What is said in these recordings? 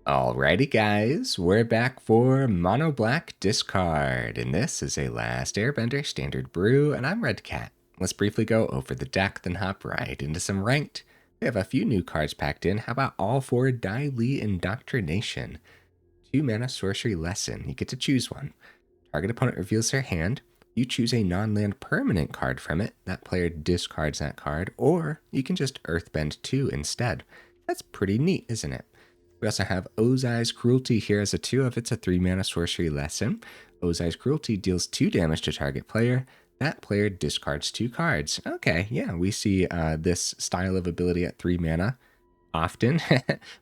Alrighty guys, we're back for Mono Black Discard, and this is a Last Airbender Standard Brew, and I'm Red Cat. Let's briefly go over the deck, then hop right into some Ranked. We have a few new cards packed in. How about all four Dai Li Indoctrination? 2 mana sorcery lesson. You get to choose one. Target opponent reveals their hand. You choose a non-land permanent card from it. That player discards that card, or you can just Earthbend 2 instead. That's pretty neat, isn't it? We also have Ozai's Cruelty here as a 2-of. It's a 3 mana sorcery lesson. Ozai's Cruelty deals 2 damage to target player. That player discards 2 cards. Okay, yeah, we see this style of ability at 3 mana often,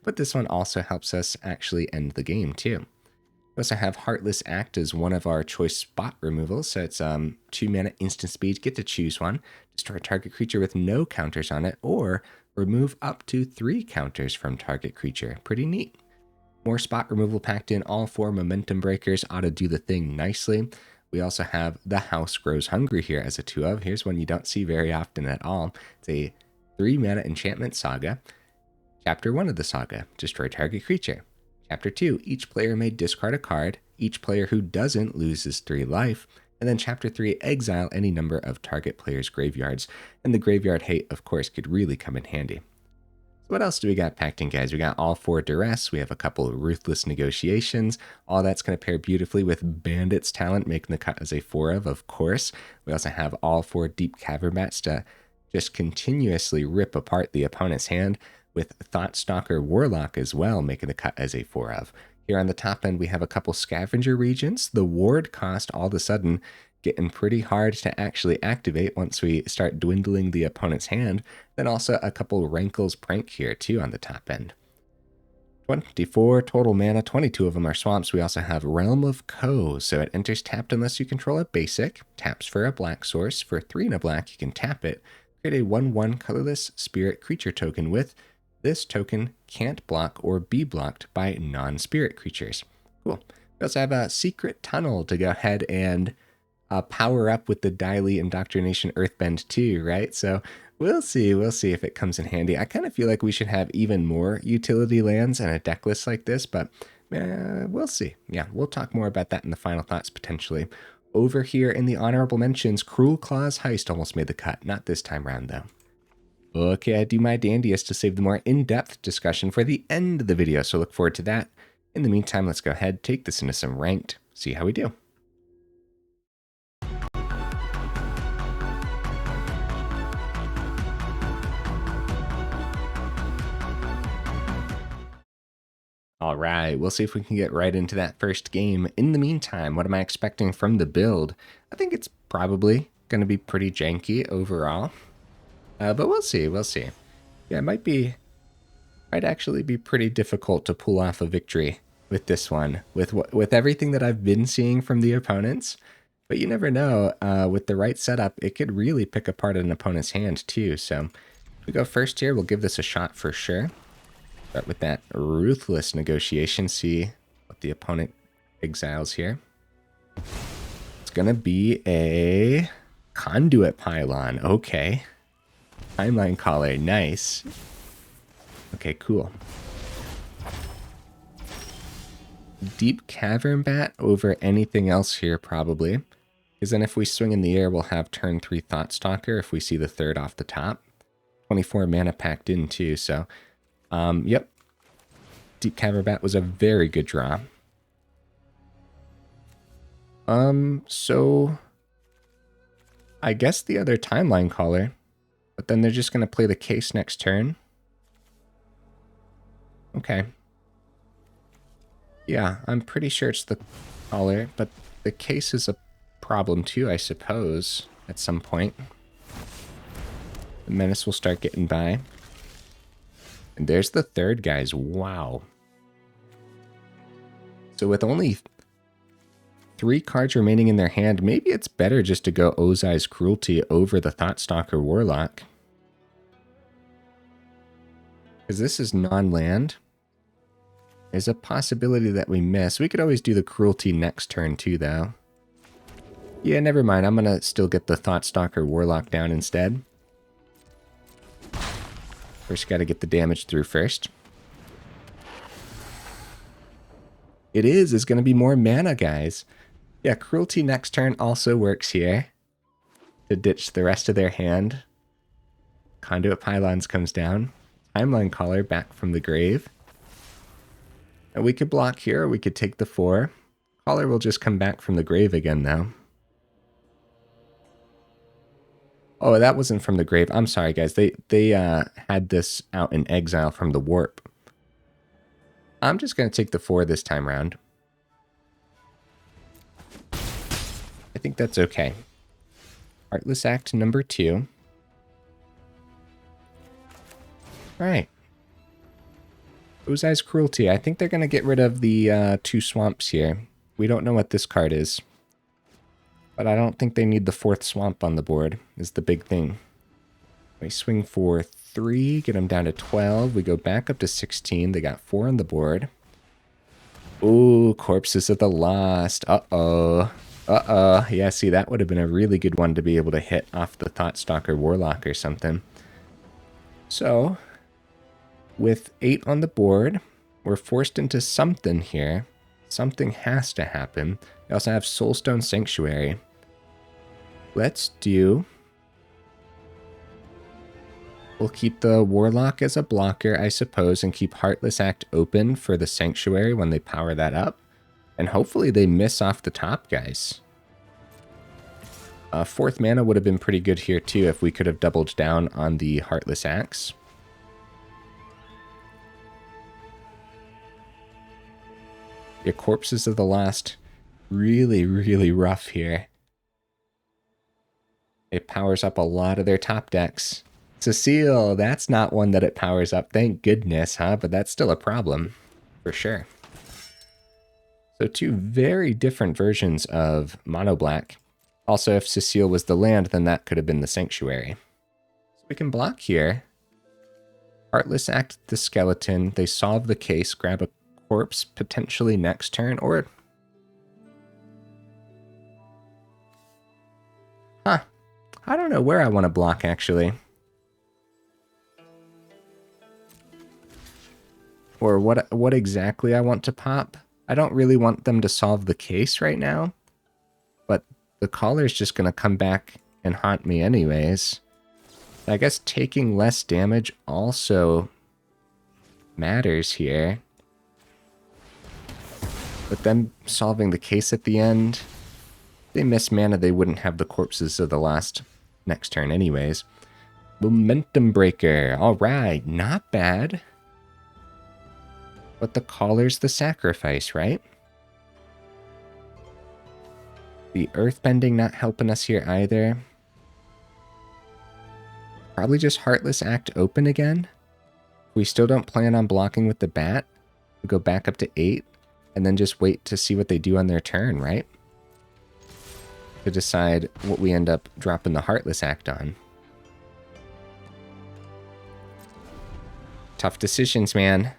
but this one also helps us actually end the game too. We also have Heartless Act as one of our choice spot removals, so it's 2 mana instant speed. Get to choose one. Destroy a target creature with no counters on it, or remove up to 3 counters from target creature. Pretty neat. More spot removal packed in. All 4 momentum breakers ought to do the thing nicely. We also have The House Grows Hungry here as a 2-of. Here's one you don't see very often at all. It's a 3 mana enchantment saga. Chapter 1 of the saga, destroy target creature. Chapter 2, each player may discard a card. Each player who doesn't loses 3 life. And then Chapter 3, exile any number of target players' graveyards. And the graveyard hate, of course, could really come in handy. So what else do we got packed in, guys? We got all 4 Duress. We have a couple of Ruthless Negotiations. All that's going to pair beautifully with Bandit's talent, making the cut as a 4-of course. We also have all 4 Deep-Cavern Bats to just continuously rip apart the opponent's hand, with Thought-Stalker Warlock as well, making the cut as a 4-of. Here on the top end, we have a couple Scavenger Regents. The ward cost all of a sudden getting pretty hard to actually activate once we start dwindling the opponent's hand. Then also a couple Rankle's Prank here too on the top end. 24 total mana, 22 of them are swamps. We also have Realm of Koh, so it enters tapped unless you control a basic, taps for a black source. For 3 and a black, you can tap it. Create a 1/1 colorless spirit creature token with this token can't block or be blocked by non-spirit creatures. Cool. We also have a secret tunnel to go ahead and power up with the Dai Li Indoctrination Earthbend 2, right? So we'll see if it comes in handy. I kind of feel like we should have even more utility lands and a deck list like this, but we'll see. Yeah, we'll talk more about that in the final thoughts potentially. Over here in the honorable mentions, Cruel Claw's Heist almost made the cut. Not this time around, though. Okay, I do my dandiest to save the more in-depth discussion for the end of the video, so look forward to that. In the meantime, let's go ahead, take this into some Ranked, see how we do. All right, we'll see if we can get right into that first game. In the meantime, what am I expecting from the build? I think it's probably going to be pretty janky overall. But we'll see. Yeah, it might actually be pretty difficult to pull off a victory with this one, with everything that I've been seeing from the opponents. But you never know, with the right setup, it could really pick apart an opponent's hand too. So if we go first here, we'll give this a shot for sure. Start with that Ruthless Negotiation, see what the opponent exiles here. It's gonna be a Conduit Pylon, okay. Timeline Caller, nice. Okay, cool. Deep-Cavern Bat over anything else here, probably. Because then if we swing in the air, we'll have turn 3 Thought-Stalker if we see the 3rd off the top. 24 mana packed in, too, so... yep. Deep-Cavern Bat was a very good draw. So... I guess the other Timeline Caller... But then they're just going to play the case next turn. Okay. Yeah, I'm pretty sure it's the caller, but the case is a problem too, I suppose, at some point. The menace will start getting by. And there's the 3rd, guys. Wow. So with only 3 cards remaining in their hand, maybe it's better just to go Ozai's Cruelty over the Thought-Stalker Warlock. Because this is non-land. There's a possibility that we miss. We could always do the Cruelty next turn too, though. Yeah, never mind. I'm going to still get the Thought-Stalker Warlock down instead. First, got to get the damage through first. It is going to be more mana, guys. Yeah, Cruelty next turn also works here to ditch the rest of their hand. Conduit Pylons comes down. Timeline Caller back from the grave. And we could block here, or we could take the 4. Caller will just come back from the grave again, though. Oh, that wasn't from the grave. I'm sorry, guys. They had this out in exile from the warp. I'm just going to take the 4 this time around. I think that's okay. Heartless Act number 2. Alright. Ozai's Cruelty. I think they're going to get rid of the 2 swamps here. We don't know what this card is. But I don't think they need the 4th swamp on the board, is the big thing. We swing for 3, get them down to 12. We go back up to 16. They got 4 on the board. Ooh, Corpses of the Lost. Uh-oh. Uh-oh. Yeah, see, that would have been a really good one to be able to hit off the Thought-Stalker Warlock or something. So, with 8 on the board, we're forced into something here. Something has to happen. We also have Soulstone Sanctuary. Let's do... We'll keep the Warlock as a blocker, I suppose, and keep Heartless Act open for the Sanctuary when they power that up. And hopefully they miss off the top, guys. 4th mana would have been pretty good here, too, if we could have doubled down on the Heartless Axe. Your Corpses of the Lost, really, really rough here. It powers up a lot of their top decks. Cecile, that's not one that it powers up. Thank goodness, huh? But that's still a problem, for sure. So 2 very different versions of Mono Black. Also, if Cecile was the land, then that could have been the Sanctuary. So we can block here. Heartless Act the Skeleton. They solve the case, grab a corpse potentially next turn, or... Huh. I don't know where I want to block, actually. Or what exactly I want to pop. I don't really want them to solve the case right now. But the Caller's just going to come back and haunt me anyways. I guess taking less damage also matters here. But them solving the case at the end, if they miss mana, they wouldn't have the Corpses of the Lost next turn anyways. Momentum Breaker. Alright, not bad. But the Caller's the sacrifice, right? The Earthbending not helping us here either. Probably just Heartless Act open again. We still don't plan on blocking with the Bat. We go back up to 8. And then just wait to see what they do on their turn, right? To decide what we end up dropping the Heartless Act on. Tough decisions, man.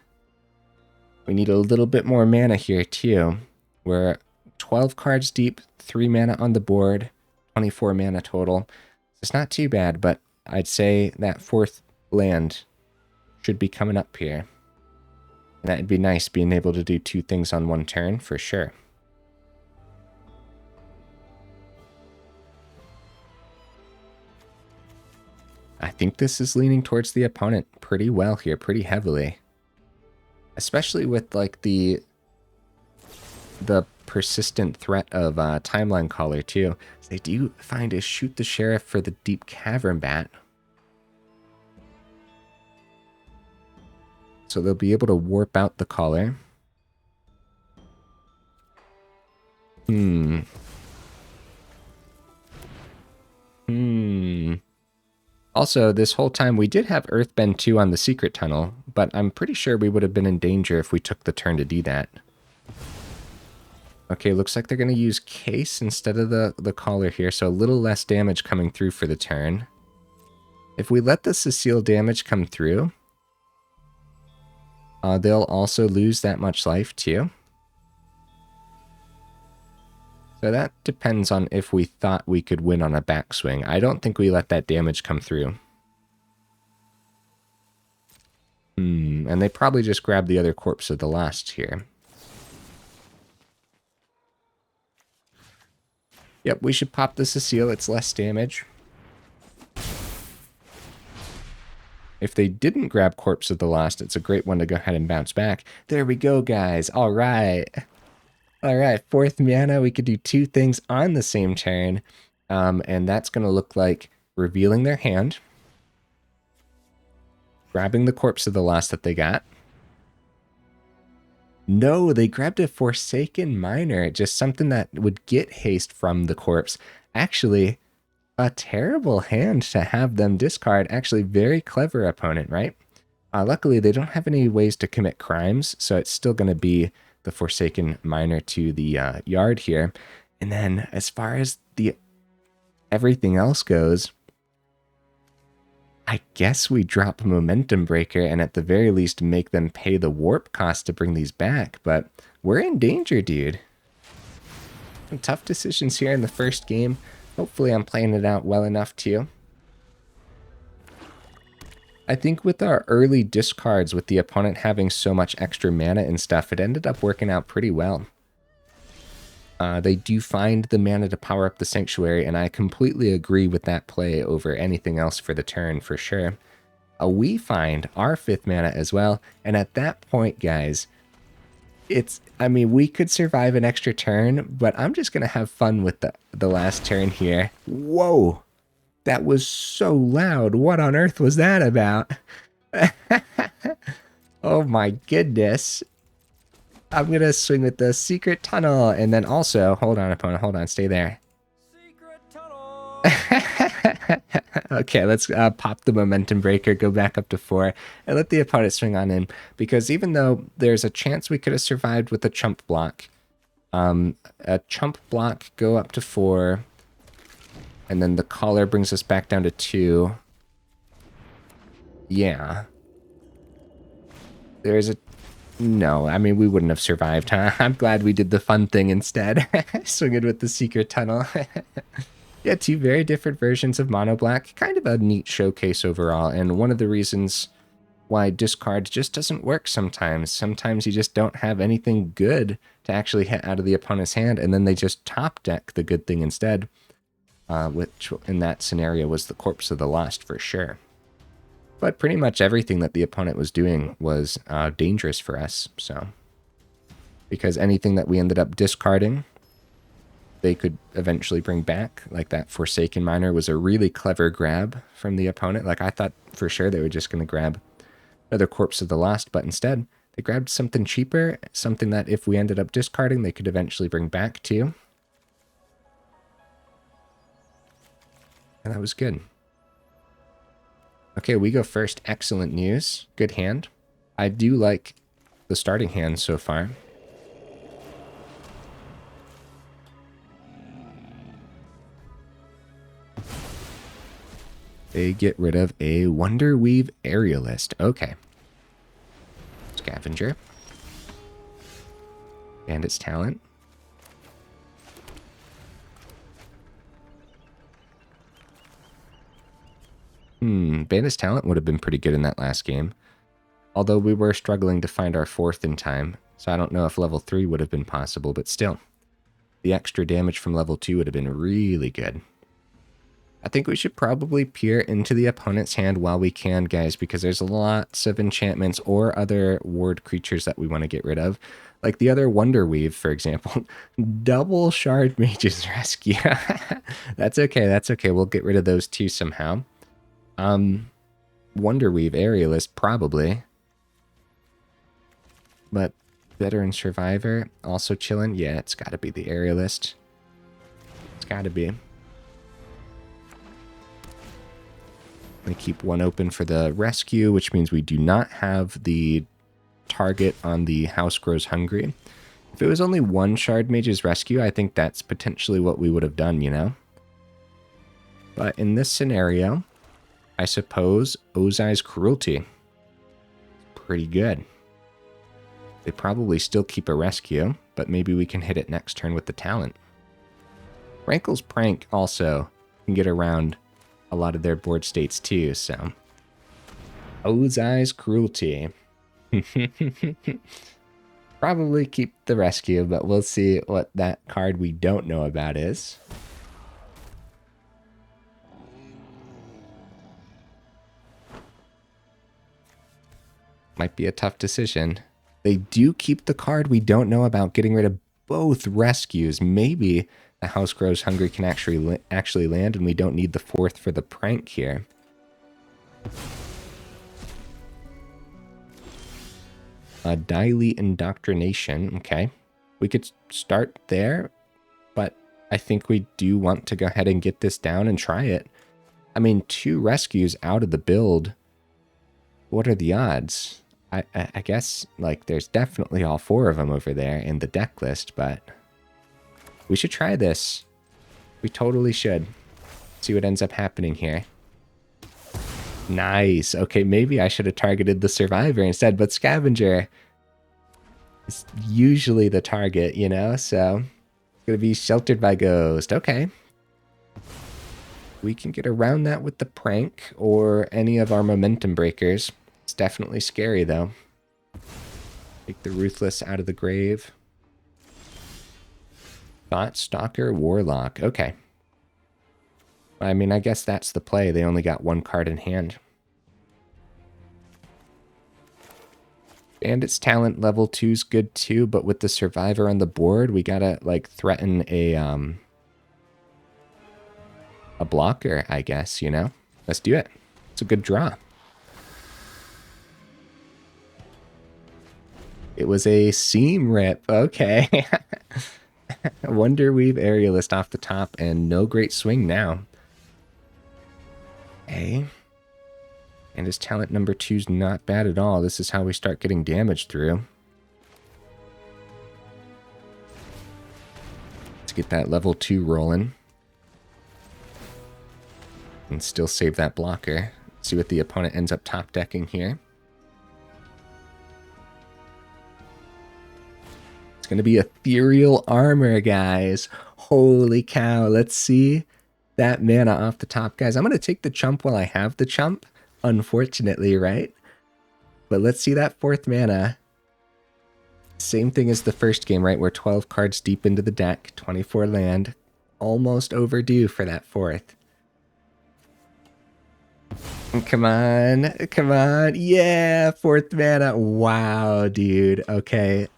We need a little bit more mana here, too. We're 12 cards deep, 3 mana on the board, 24 mana total. It's not too bad, but I'd say that 4th land should be coming up here. And that'd be nice, being able to do 2 things on 1 turn, for sure. I think this is leaning towards the opponent pretty well here, pretty heavily. Especially with, like, the persistent threat of Timeline Caller, too. They do find a Shoot the Sheriff for the Deep-Cavern Bat. So they'll be able to warp out the Caller. Also, this whole time we did have Earthbend 2 on the Secret Tunnel, but I'm pretty sure we would have been in danger if we took the turn to do that. Okay, looks like they're going to use Case instead of the Caller here, so a little less damage coming through for the turn. If we let the Cecile damage come through, they'll also lose that much life too. So that depends on if we thought we could win on a backswing. I don't think we let that damage come through. And they probably just grabbed the other Corpse of the Lost here. Yep, we should pop the Cecile. It's less damage. If they didn't grab Corpse of the Lost, it's a great one to go ahead and bounce back. There we go, guys. All right. All right, 4th mana. We could do 2 things on the same turn. And that's going to look like revealing their hand, grabbing the Corpse of the Lost that they got. No, they grabbed a Forsaken Miner, just something that would get haste from the corpse. Actually, a terrible hand to have them discard. Actually, very clever opponent, right? Luckily, they don't have any ways to commit crimes, so it's still going to be the Forsaken Miner to the yard here. And then as far as the everything else goes, I guess we drop Momentum Breaker and at the very least make them pay the warp cost to bring these back. But we're in danger, dude. Some tough decisions here in the first game. Hopefully I'm playing it out well enough too. I think with our early discards, with the opponent having so much extra mana and stuff, it ended up working out pretty well. They do find the mana to power up the Sanctuary, and I completely agree with that play over anything else for the turn, for sure. We find our 5th mana as well, and at that point, guys, I mean, we could survive an extra turn, but I'm just going to have fun with the last turn here. Whoa! That was so loud. What on earth was that about? Oh my goodness. I'm going to swing with the Secret Tunnel. And then also, hold on, opponent. Hold on. Stay there. Secret Tunnel. Okay, let's pop the Momentum Breaker, go back up to 4, and let the opponent swing on in. Because even though there's a chance we could have survived with a chump block, a chump block, go up to 4, and then the collar brings us back down to 2. Yeah. There's a... No, I mean, we wouldn't have survived, huh? I'm glad we did the fun thing instead. Swinging with the Secret Tunnel. Yeah, 2 very different versions of Mono Black. Kind of a neat showcase overall, and one of the reasons why discard just doesn't work sometimes. Sometimes you just don't have anything good to actually hit out of the opponent's hand, and then they just top deck the good thing instead, which in that scenario was the Corpse of the Lost for sure. But pretty much everything that the opponent was doing was dangerous for us, so. Because anything that we ended up discarding, they could eventually bring back. Like that Forsaken Miner was a really clever grab from the opponent. Like I thought for sure they were just going to grab another Corpse of the Lost, but instead they grabbed something cheaper, something that if we ended up discarding, they could eventually bring back too. And that was good. Okay, we go first. Excellent news. Good hand. I do like the starting hand so far. They get rid of a Wonderweave Aerialist. Okay. Scavenger. Bandit's Talent. Bandit's Talent would have been pretty good in that last game. Although we were struggling to find our 4th in time, so I don't know if level 3 would have been possible, but still. The extra damage from level 2 would have been really good. I think we should probably peer into the opponent's hand while we can, guys, because there's lots of enchantments or other ward creatures that we want to get rid of. Like the other Wonderweave, for example. Double Shard Mage's Rescue. That's okay, that's okay. We'll get rid of those two somehow. Wonderweave Aerialist, probably. But Veteran Survivor, also chilling. Yeah, it's got to be the Aerialist. It's got to be. I'm going to keep one open for the rescue, which means we do not have the target on the House Grows Hungry. If it was only one Shard Mage's Rescue, I think that's potentially what we would have done, you know? But in this scenario, I suppose Ozai's Cruelty. Pretty good. They probably still keep a rescue, but maybe we can hit it next turn with the talent. Rankle's Prank also can get around a lot of their board states too, so. Ozai's Cruelty. Probably keep the rescue, but we'll see what that card we don't know about is. Might be a tough decision. They do keep the card we don't know about, getting rid of both rescues. Maybe the House Grows Hungry can actually land, and we don't need the fourth for the prank here. Dai Li Indoctrination. Okay. We could start there, but I think we do want to go ahead and get this down and try it. I mean, 2 rescues out of the build. What are the odds? I guess, like, there's definitely all 4 of them over there in the deck list, but we should try this. We totally should. See what ends up happening here. Nice. Okay, maybe I should have targeted the Survivor instead, but Scavenger is usually the target, you know? So, it's going to be Sheltered by Ghost. Okay. We can get around that with the prank or any of our momentum breakers. It's definitely scary, though. Take the Ruthless out of the grave. Thought-Stalker Warlock. Okay. I mean, I guess that's the play. They only got 1 card in hand. Bandit's talent level 2 is good too, but with the Survivor on the board, we gotta, like, threaten a blocker, I guess, you know? Let's do it. It's a good draw. It was a seam rip. Okay. Wonder Weave Aerialist off the top, and no great swing now. Okay. And his talent number 2's not bad at all. This is how we start getting damage through. Let's get that level 2 rolling. And still save that blocker. See what the opponent ends up top decking here. It's going to be Ethereal Armor, guys. Holy cow. Let's see that mana off the top, guys. I'm going to take the chump while I have the chump. Unfortunately, right? But let's see that 4th mana. Same thing as the first game, right? We're 12 cards deep into the deck. 24 land. Almost overdue for that 4th. Come on. Come on. Yeah, 4th mana. Wow, dude. Okay.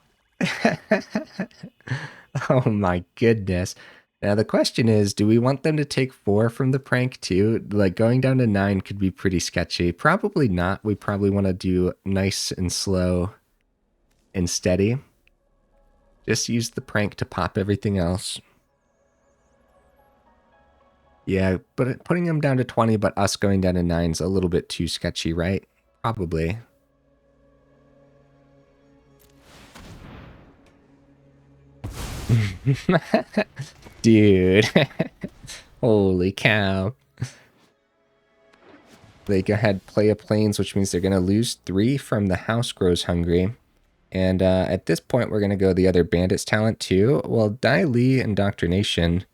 Oh my goodness. Now the question is, do we want them to take 4 from the prank too? Like, going down to 9 could be pretty sketchy. Probably not. We probably want to do nice and slow and steady. Just use the prank to pop everything else. Yeah, but putting them down to 20, but us going down to 9 is a little bit too sketchy, right? Probably. Dude. Holy cow. They go ahead, play a Plains, which means they're going to lose 3 from the House Grows Hungry. And at this point, we're going to go the other Bandit's talent too. Well, Dai Li Indoctrination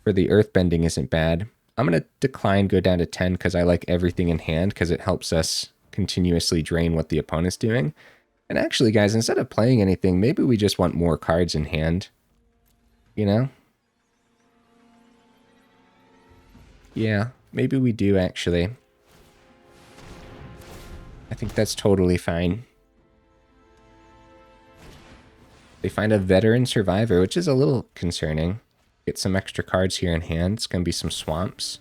for the Earthbending isn't bad. I'm going to decline, go down to 10 because I like everything in hand because it helps us continuously drain what the opponent's doing. And actually, guys, instead of playing anything, maybe we just want more cards in hand. You know? Yeah, maybe we do, actually. I think that's totally fine. They find a Veteran Survivor, which is a little concerning. Get some extra cards here in hand. It's going to be some swamps.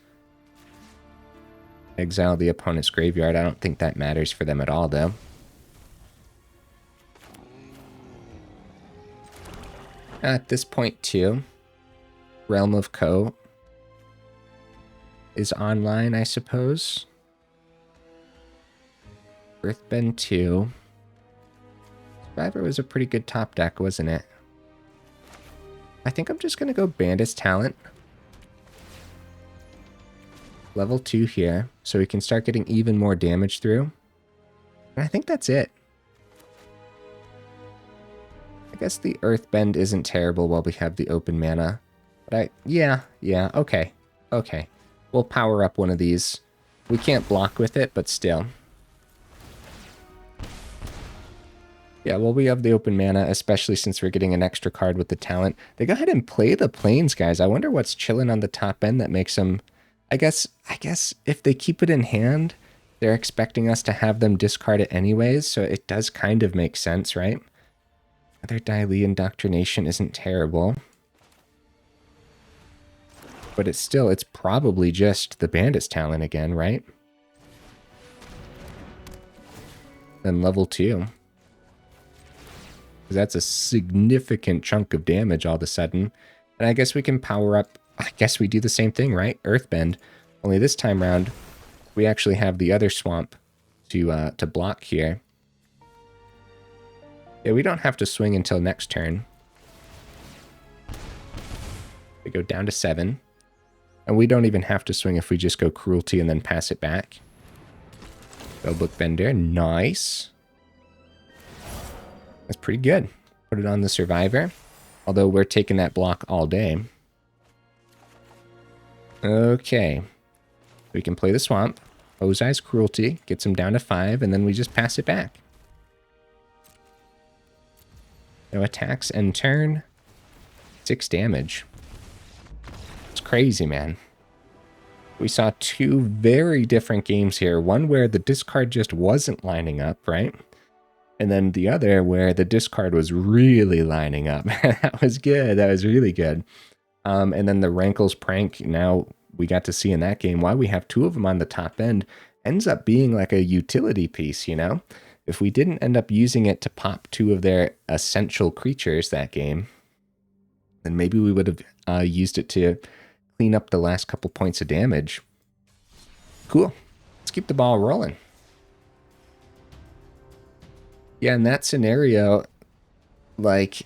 Exile the opponent's graveyard. I don't think that matters for them at all, though. At this point, too, Realm of Koh is online, I suppose. Earthbend 2. Survivor was a pretty good top deck, wasn't it? I think I'm just going to go Bandit's Talent. Level 2 here, so we can start getting even more damage through. And I think that's it. I guess the Earthbend isn't terrible while we have the open mana. But yeah, okay. Okay. We'll power up one of these. We can't block with it, but still. Yeah, well, we have the open mana, especially since we're getting an extra card with the talent. They go ahead and play the Plains, guys. I wonder what's chilling on the top end that makes them... I guess if they keep it in hand, they're expecting us to have them discard it anyways, so it does kind of make sense, right? Their Dai Li Indoctrination isn't terrible. But it's probably just the Bandit's talent again, right? Then level 2. Because that's a significant chunk of damage all of a sudden. And I guess we can power up, I guess we do the same thing, right? Earthbend. Only this time around, we actually have the other swamp to block here. Yeah, we don't have to swing until next turn. We go down to 7. And we don't even have to swing if we just go Cruelty and then pass it back. Spellbook Bender, nice. That's pretty good. Put it on the Survivor. Although we're taking that block all day. Okay. We can play the Swamp. Ozai's Cruelty gets him down to 5, and then we just pass it back. No attacks end turn. 6 damage. It's crazy, man. We saw 2 very different games here. One where the discard just wasn't lining up, right? And then the other where the discard was really lining up. That was good. That was really good. And then the Rankle's prank, now we got to see in that game why we have 2 of them on the top end, ends up being like a utility piece, you know? If we didn't end up using it to pop 2 of their essential creatures that game, then maybe we would have used it to clean up the last couple points of damage. Cool. Let's keep the ball rolling. Yeah, in that scenario, like,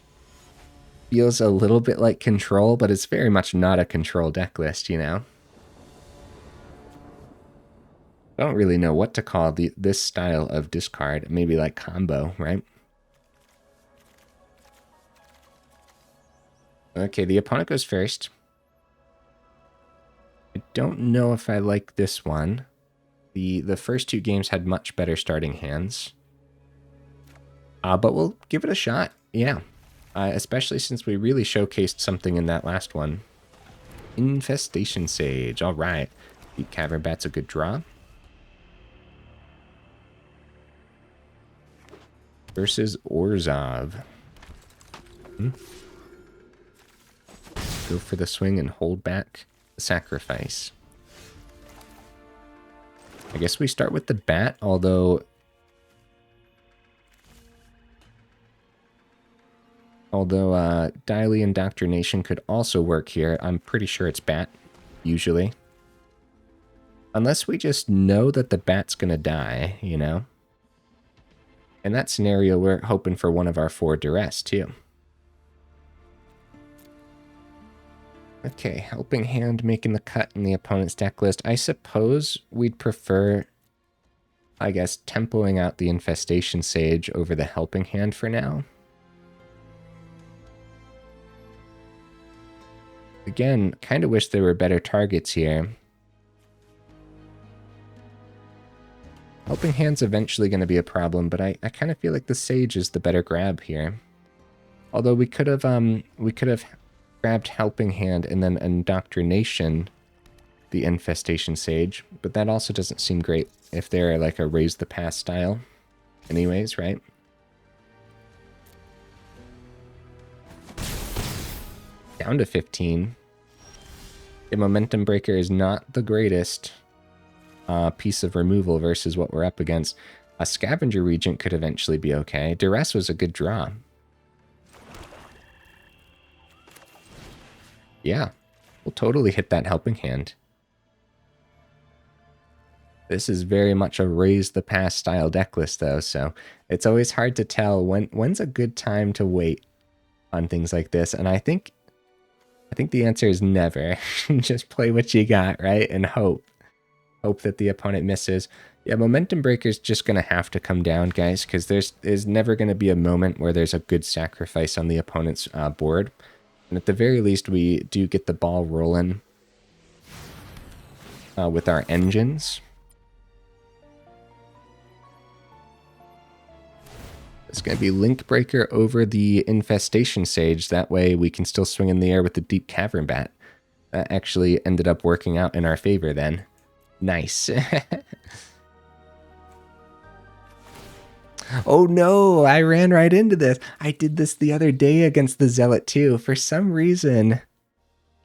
feels a little bit like control, but it's very much not a control deck list, you know? I don't really know what to call this style of discard. Maybe like combo, right? Okay, the opponent goes first. I don't know if I like this one. The first 2 games had much better starting hands. But we'll give it a shot. Yeah. Especially since we really showcased something in that last one. Infestation Sage. All right. Deep-Cavern Bat's a good draw. Versus Orzhov. Go for the swing and hold back the sacrifice. I guess we start with the bat, although Dai Li Indoctrination could also work here. I'm pretty sure it's bat, usually. Unless we just know that the bat's gonna die, you know? In that scenario, we're hoping for one of our 4 Duress, too. Okay, Helping Hand making the cut in the opponent's deck list. I suppose we'd prefer, I guess, tempoing out the Infestation Sage over the Helping Hand for now. Again, kind of wish there were better targets here. Helping Hand's eventually going to be a problem, but I kind of feel like the Sage is the better grab here. Although we could have grabbed Helping Hand and then Indoctrination the Infestation Sage, but that also doesn't seem great if they're like a Raise the Pass style anyways, right? Down to 15. The Momentum Breaker is not the greatest piece of removal versus what we're up against. A Scavenger Regent could eventually be okay. Duress was a good draw. Yeah, we'll totally hit that Helping Hand. This is very much a Raise the Pass style deck list, though, so it's always hard to tell when's a good time to wait on things like this. And I think the answer is never. Just play what you got, right? And hope that the opponent misses. Yeah, Momentum Breaker's just going to have to come down, guys, because there's never going to be a moment where there's a good sacrifice on the opponent's board. And at the very least, we do get the ball rolling with our engines. It's going to be Link Breaker over the Infestation Sage. That way we can still swing in the air with the Deep-Cavern Bat. That actually ended up working out in our favor then. Nice. Oh no, I ran right into this. I did this the other day against the Zealot too. For some reason,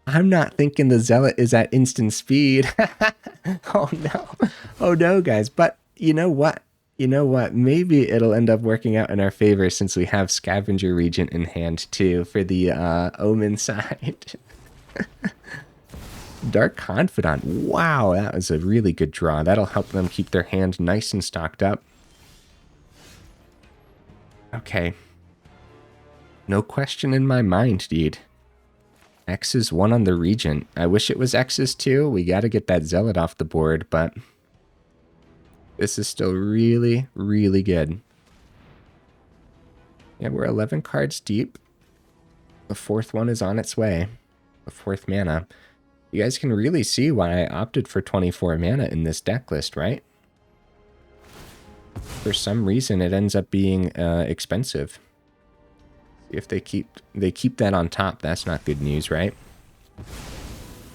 I'm not thinking the Zealot is at instant speed. Oh no. Oh no, guys. But you know what? You know what? Maybe it'll end up working out in our favor since we have Scavenger Regent in hand too for the Omen side. Dark Confidant. Wow, that was a really good draw. That'll help them keep their hand nice and stocked up. Okay. No question in my mind, dude. X is 1 on the Regent. I wish it was X's 2. We got to get that Zealot off the board, but this is still really, really good. Yeah, we're 11 cards deep. The 4th one is on its way. The 4th mana. You guys can really see why I opted for 24 mana in this deck list, right? For some reason, it ends up being expensive. If they keep that on top, that's not good news, right?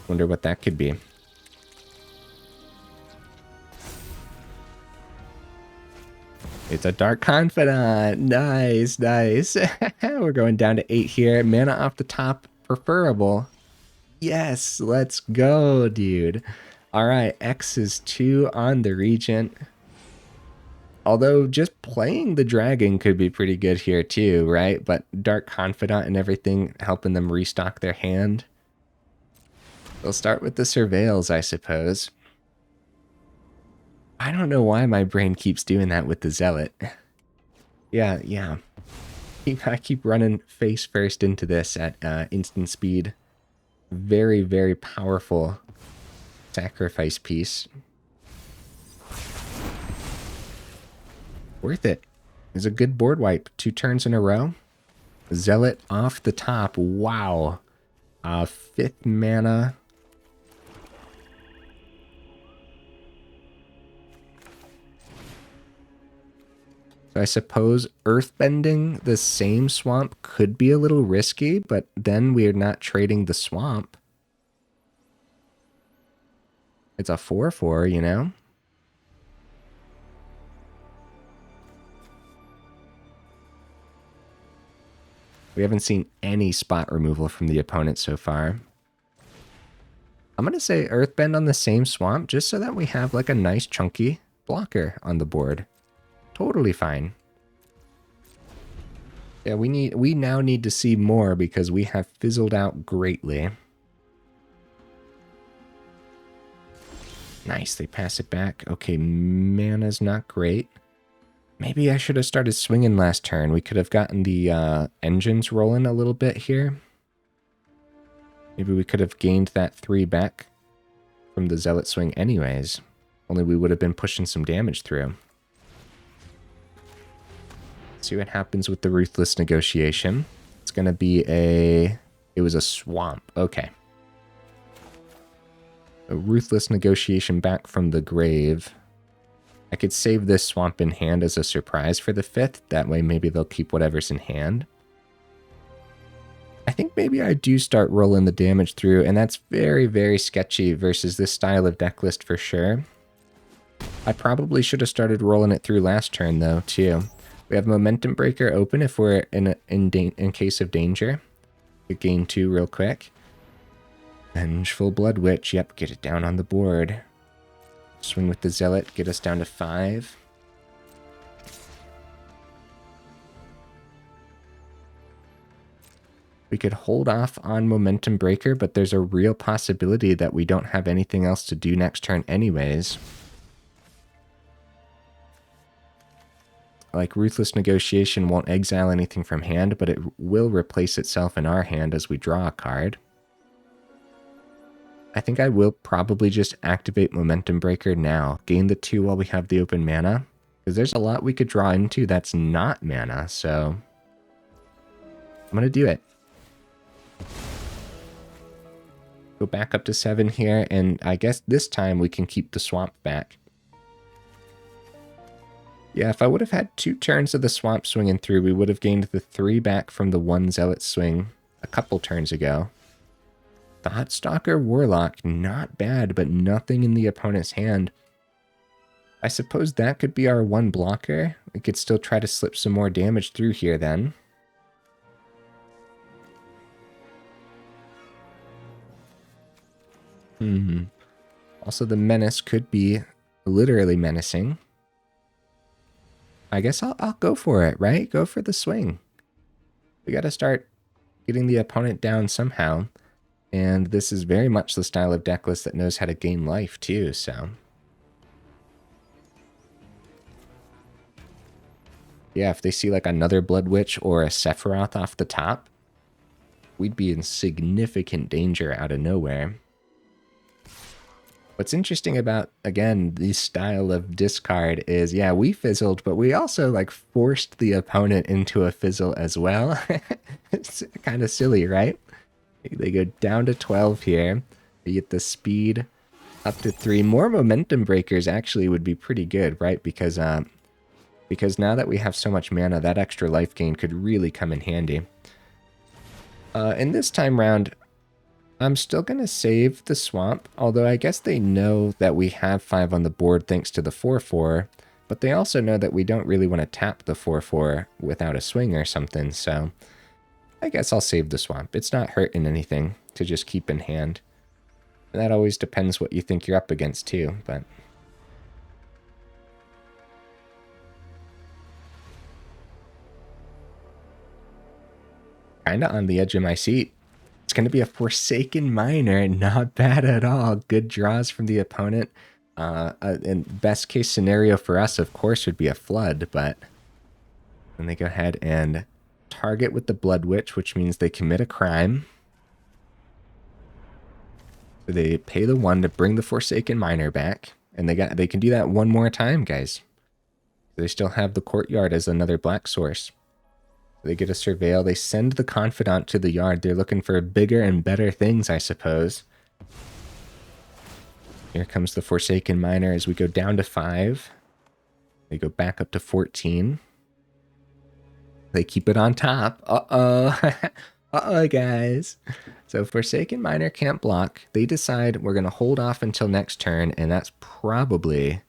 Wonder what that could be. It's a Dark Confidant. Nice, nice. We're going down to 8 here. Mana off the top, preferable. Yes, let's go, dude. All right, X is 2 on the Regent. Although just playing the dragon could be pretty good here too, right? But Dark Confidant and everything helping them restock their hand. They'll start with the Surveils, I suppose. I don't know why my brain keeps doing that with the Zealot. Yeah. I keep running face first into this at instant speed. Very, very powerful sacrifice piece. Worth it. It's a good board wipe. 2 turns in a row. Zealot off the top. Wow. 5th mana. So I suppose earthbending the same swamp could be a little risky, but then we're not trading the swamp. It's a 4/4, you know? We haven't seen any spot removal from the opponent so far. I'm going to say Earthbend on the same swamp just so that we have like a nice chunky blocker on the board. Totally fine. Yeah, we now need to see more because we have fizzled out greatly. Nice, they pass it back. Okay, mana's not great. Maybe I should have started swinging last turn. We could have gotten the engines rolling a little bit here. Maybe we could have gained that 3 back from the Zealot swing anyways. Only we would have been pushing some damage through. See what happens with the Ruthless Negotiation. It's going to be a... It was a swamp. Okay. A Ruthless Negotiation back from the grave. I could save this swamp in hand as a surprise for the 5th. That way maybe they'll keep whatever's in hand. I think maybe I do start rolling the damage through, and that's very, very sketchy versus this style of deck list for sure. I probably should have started rolling it through last turn though, too. We have Momentum Breaker open if we're in case of danger. We gain 2 real quick. Vengeful Blood Witch, yep, get it down on the board. Swing with the Zealot, get us down to 5. We could hold off on Momentum Breaker, but there's a real possibility that we don't have anything else to do next turn anyways. Like, Ruthless Negotiation won't exile anything from hand, but it will replace itself in our hand as we draw a card. I think I will probably just activate Momentum Breaker now. Gain the 2 while we have the open mana. Because there's a lot we could draw into that's not mana, so... I'm going to do it. Go back up to 7 here, and I guess this time we can keep the swamp back. Yeah, if I would have had 2 turns of the swamp swinging through, we would have gained the 3 back from the 1 Zealot swing a couple turns ago. Thought-Stalker Warlock, not bad, but nothing in the opponent's hand. I suppose that could be our one blocker. We could still try to slip some more damage through here then. Also, the menace could be literally menacing. I guess I'll go for it, right? Go for the swing. We got to start getting the opponent down somehow. And this is very much the style of deck list that knows how to gain life too, so. Yeah, if they see like another Blood Witch or a Sephiroth off the top, we'd be in significant danger out of nowhere. What's interesting about, again, this style of discard is, yeah, we fizzled, but we also like forced the opponent into a fizzle as well. It's kind of silly, right? They go down to 12 here. You get the speed up to 3. More momentum breakers actually would be pretty good, right? Because now that we have so much mana, that extra life gain could really come in handy. In this time round, I'm still going to save the swamp, although I guess they know that we have 5 on the board thanks to the 4-4, but they also know that we don't really want to tap the 4-4 without a swing or something, so I guess I'll save the swamp. It's not hurting anything to just keep in hand. And that always depends what you think you're up against too, but... Kinda on the edge of my seat. It's going to be a Forsaken Miner. Not bad at all. Good draws from the opponent. And best case scenario for us, of course, would be a Flood, but then they go ahead and target with the Blood Witch, which means they commit a crime. So they pay the 1 to bring the Forsaken Miner back, and they can do that one more time, guys. They still have the Courtyard as another black source. They get a Surveil. They send the Confidant to the yard. They're looking for bigger and better things, I suppose. Here comes the Forsaken Miner as we go down to 5. They go back up to 14. They keep it on top. Uh-oh. Uh-oh, guys. So Forsaken Miner can't block. They decide we're going to hold off until next turn, and that's probably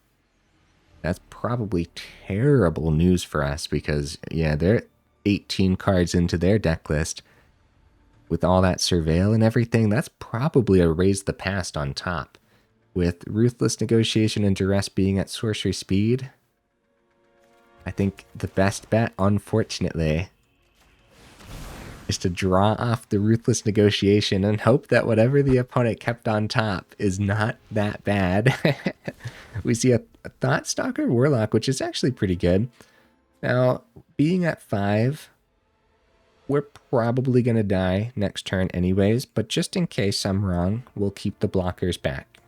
terrible news for us because, yeah, they're 18 cards into their deck list. With all that Surveil and everything, that's probably a Raise the Past on top. With Ruthless Negotiation and Duress being at sorcery speed, I think the best bet, unfortunately, is to draw off the Ruthless Negotiation and hope that whatever the opponent kept on top is not that bad. We see a Thought-Stalker Warlock, which is actually pretty good. Now, being at 5, we're probably going to die next turn anyways, but just in case I'm wrong, we'll keep the blockers back.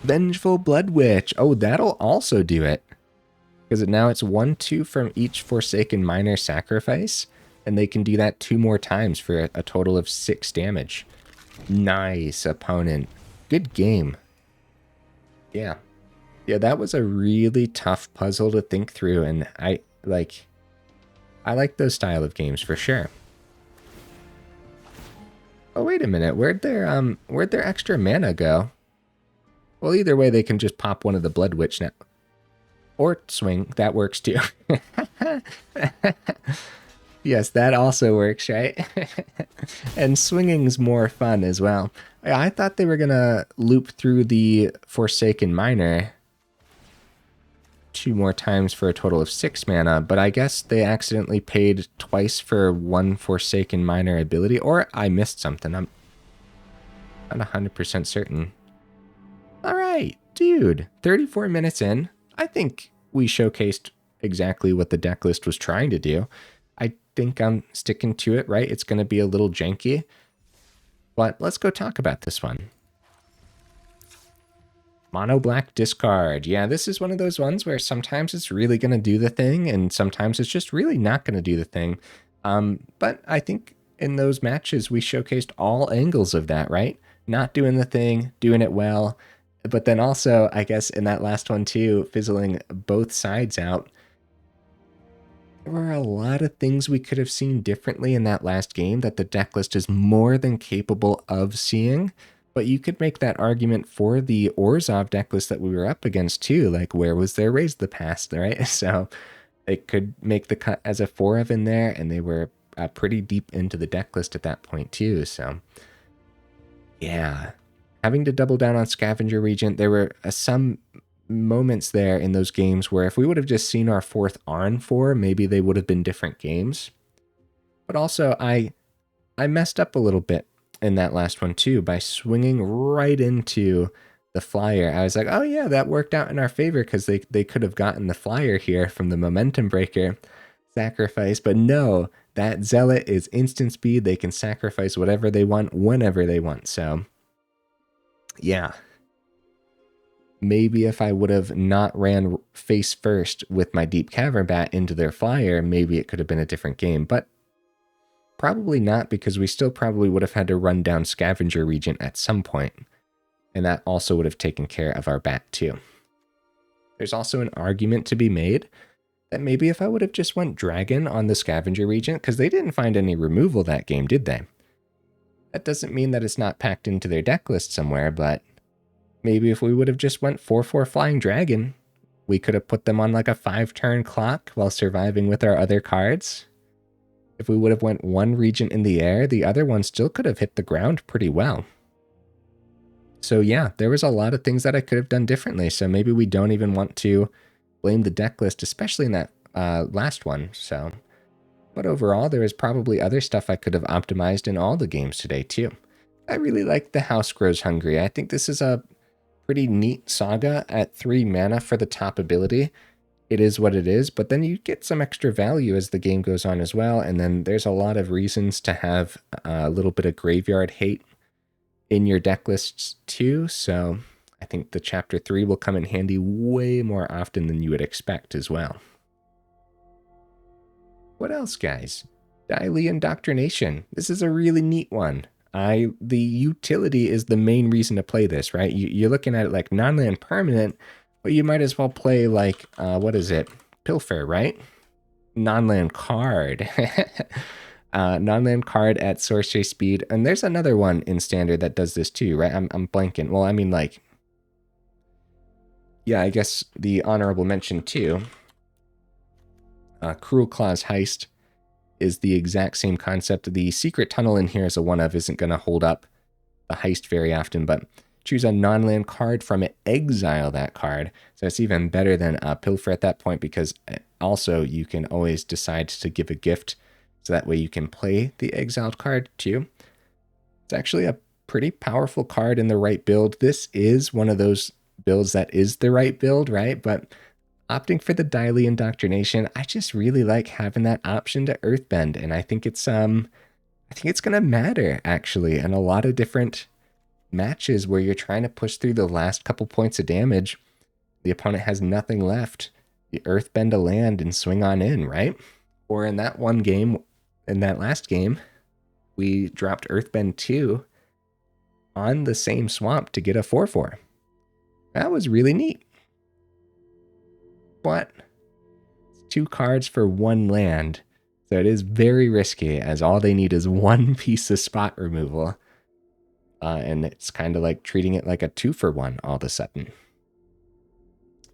Vengeful Blood Witch. Oh, that'll also do it. Because now it's 1-2 from each Forsaken Miner sacrifice, and they can do that 2 more times for a total of 6 damage. Nice, opponent. Good game. Yeah, that was a really tough puzzle to think through, and I like those style of games for sure. Oh, wait a minute. Where'd their extra mana go? Well, either way, they can just pop one of the Blood Witch now. Or swing. That works too. Yes, that also works, right? And swinging's more fun as well. I thought they were going to loop through the Forsaken Miner 2 more times for a total of 6 mana, but I guess they accidentally paid twice for 1 Forsaken Miner ability, or I missed something. I'm not 100% certain. All right, dude, 34 minutes in. I think we showcased exactly what the deck list was trying to do. I think I'm sticking to it, right? It's going to be a little janky, but let's go talk about this one. Mono black discard. Yeah, this is one of those ones where sometimes it's really going to do the thing and sometimes it's just really not going to do the thing. But I think in those matches we showcased all angles of that, right? Not doing the thing, doing it well, but then also, I guess in that last one too, fizzling both sides out. There were a lot of things we could have seen differently in that last game that the decklist is more than capable of seeing. But you could make that argument for the Orzhov decklist that we were up against too. Like, where was their Raise the Past, right? So it could make the cut as a 4 of in there, and they were pretty deep into the decklist at that point too. So yeah, having to double down on Scavenger Regent, there were some moments there in those games where if we would have just seen our 4th Arn 4, maybe they would have been different games. But also, I messed up a little bit in that last one too by swinging right into the flyer. I was like, oh yeah, that worked out in our favor because they could have gotten the flyer here from the momentum breaker sacrifice. But no, that Zealot is instant speed. They can sacrifice whatever they want whenever they want. So yeah, maybe if I would have not ran face first with my Deep-Cavern Bat into their flyer, maybe it could have been a different game. But probably not, because we still probably would have had to run down Scavenger Regent at some point, and that also would have taken care of our bat too. There's also an argument to be made that maybe if I would have just went Dragon on the Scavenger Regent, because they didn't find any removal that game, did they? That doesn't mean that it's not packed into their deck list somewhere, but maybe if we would have just went 4/4 Flying Dragon, we could have put them on like a 5-turn clock while surviving with our other cards. If we would have went one Regent in the air, the other one still could have hit the ground pretty well. So yeah, there was a lot of things that I could have done differently. So maybe we don't even want to blame the deck list, especially in that last one. So, but overall, there was probably other stuff I could have optimized in all the games today too. I really like the House Grows Hungry. I think this is a pretty neat saga at 3 mana for the top ability. It is what it is, but then you get some extra value as the game goes on as well, and then there's a lot of reasons to have a little bit of graveyard hate in your deck lists too, so I think the Chapter 3 will come in handy way more often than you would expect as well. What else, guys? Dai Li Indoctrination. This is a really neat one. The utility is the main reason to play this, right? You're looking at it like non-land permanent, but you might as well play like, what is it? Pilfer, right? Non-land card. Non-land card at sorcery speed. And there's another one in Standard that does this too, right? I'm blanking. Well, I mean, like, yeah, I guess the honorable mention too. Cruel Claw's Heist is the exact same concept. The Secret Tunnel in here as a one-of isn't going to hold up the heist very often, but choose a non-land card from it, exile that card. So it's even better than Pilfer at that point, because also you can always decide to give a gift, so that way you can play the exiled card too. It's actually a pretty powerful card in the right build. This is one of those builds that is the right build, right? But opting for the Dai Li Indoctrination, I just really like having that option to Earthbend, and I think it's gonna matter actually in a lot of different matches where you're trying to push through the last couple points of damage. The opponent has nothing left. You Earthbend a land and swing on in, right? Or in that one game, in that last game, we dropped Earthbend 2 on the same swamp to get a 4/4. That was really neat. But it's 2 cards for 1 land, so it is very risky, as all they need is 1 piece of spot removal. And it's kind of like treating it like a 2-for-1 all of a sudden.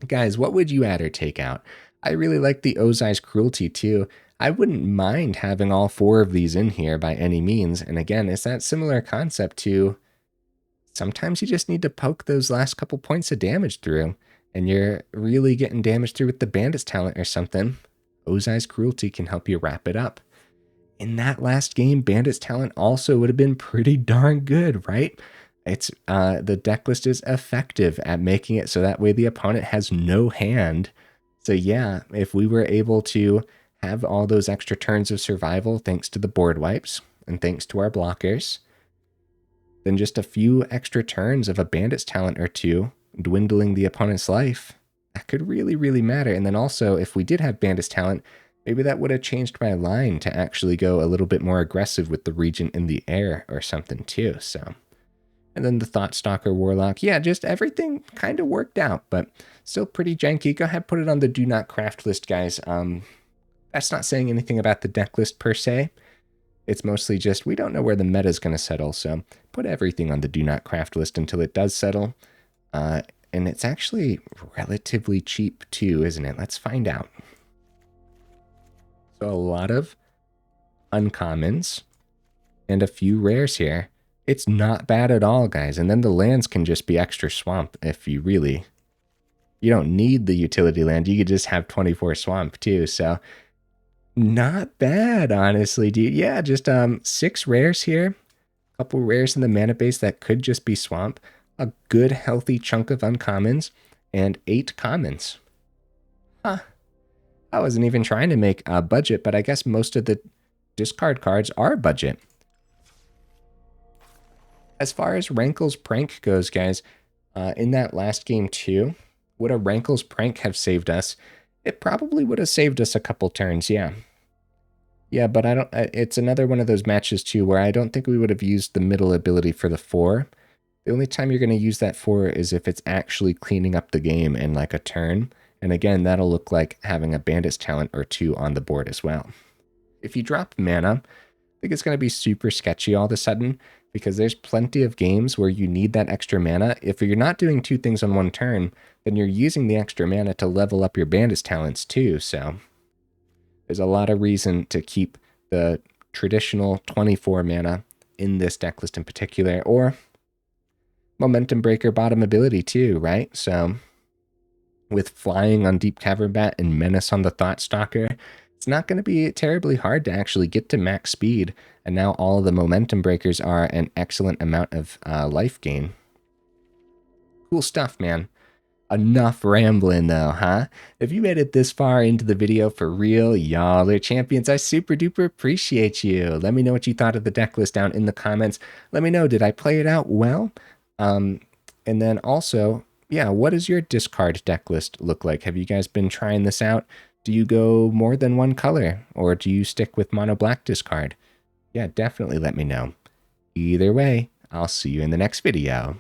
Guys, what would you add or take out? I really like the Ozai's Cruelty too. I wouldn't mind having all 4 of these in here by any means. And again, it's that similar concept to sometimes you just need to poke those last couple points of damage through, and you're really getting damage through with the Bandit's talent or something. Ozai's Cruelty can help you wrap it up. In that last game, Bandit's talent also would have been pretty darn good, right? It's the deck list is effective at making it so that way the opponent has no hand. So yeah, if we were able to have all those extra turns of survival thanks to the board wipes and thanks to our blockers, then just a few extra turns of a Bandit's talent or 2 dwindling the opponent's life, that could really, really matter. And then also, if we did have Bandit's talent, maybe that would have changed my line to actually go a little bit more aggressive with the Regent in the air or something too. So, and then the Thought-Stalker Warlock. Yeah, just everything kind of worked out, but still pretty janky. Go ahead, put it on the do not craft list, guys. That's not saying anything about the deck list per se. It's mostly just we don't know where the meta is going to settle, so put everything on the do not craft list until it does settle. And it's actually relatively cheap too, isn't it? Let's find out. So a lot of uncommons and a few rares here. It's not bad at all, guys. And then the lands can just be extra swamp if you really... You don't need the utility land. You could just have 24 swamp too, so... Not bad, honestly, dude. Yeah, just 6 rares here. A couple rares in the mana base that could just be swamp. A good, healthy chunk of uncommons. And 8 commons. Huh. I wasn't even trying to make a budget, but I guess most of the discard cards are budget. As far as Rankle's prank goes, guys, in that last game too, would a Rankle's prank have saved us? It probably would have saved us a couple turns, yeah. Yeah, but I don't. It's another one of those matches too where I don't think we would have used the middle ability for the 4. The only time you're going to use that 4 is if it's actually cleaning up the game in like a turn. And again, that'll look like having a Bandit's talent or 2 on the board as well. If you drop mana, I think it's going to be super sketchy all of a sudden because there's plenty of games where you need that extra mana. If you're not doing 2 things on one turn, then you're using the extra mana to level up your Bandit's talents too, so... There's a lot of reason to keep the traditional 24 mana in this deck list in particular, or Momentum Breaker bottom ability too, right? So with Flying on Deep-Cavern Bat and Menace on the Thought-Stalker, it's not going to be terribly hard to actually get to max speed, and now all of the Momentum Breakers are an excellent amount of life gain. Cool stuff, man. Enough rambling though, huh? If you made it this far into the video for real, y'all are champions. I super duper appreciate you. Let me know what you thought of the deck list down in the comments. Let me know, did I play it out well? And then also, yeah, what does your discard deck list look like? Have you guys been trying this out? Do you go more than one color? Or do you stick with mono black discard? Yeah, definitely let me know. Either way, I'll see you in the next video.